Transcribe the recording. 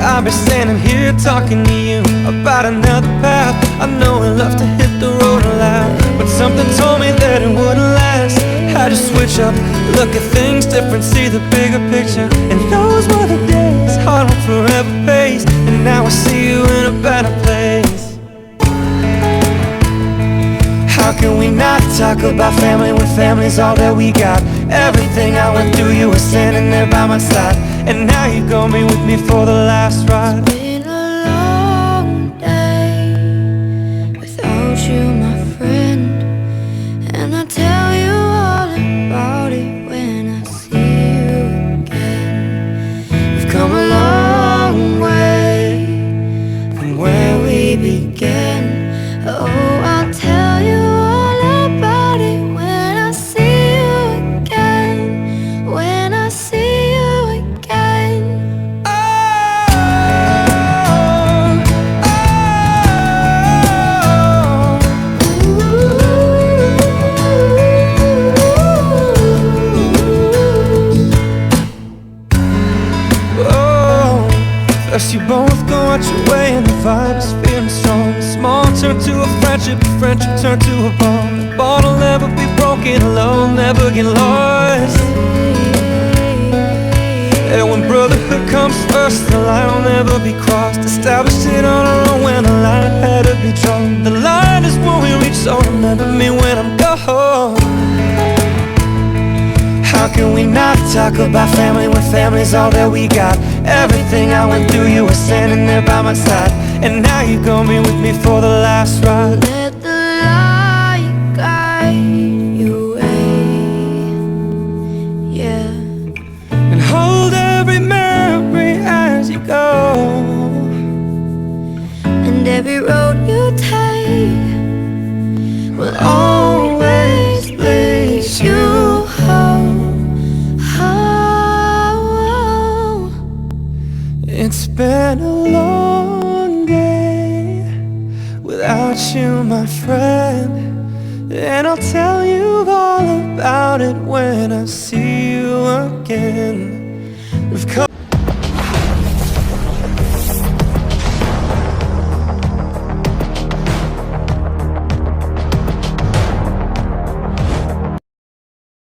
I'll be standing here talking to you about another path. I know I love to hit the road a lot, but something told me that it wouldn't last. Had to switch up, look at things different, see the bigger picture. And those were the days, hard one forever pays. And now I see you in a better place. How can we not talk about family when family's all that we got? Everything I went through, you were standing there by my side. And now you're gonna be with me for the last ride. It's been a long day without you, my friend. And I'll tell you all about it when I see you again. We've come a long way from where we began. Oh, I'll tell you all about it when I see you again. When I see you again. Oh, first you both go out your way and the vibe is feeling strong. Small turn to a friendship turn to a bond. The bond will never be broken, love will never get lost. And when brotherhood comes first, the line will never be crossed. Established it on our own when the line had to be drawn. The line is when we reach, so remember me when I'm gone. How can we not talk about family when family's all that we got? Everything I went through, you were standing there by my side. And now you're gonna be with me for the last ride. Let the light guide your way, yeah. And hold every memory as you go. And every road you take will always lead you home, home. It's been a long day without you, my friend. And I'll tell you all about it when I see you again. We've come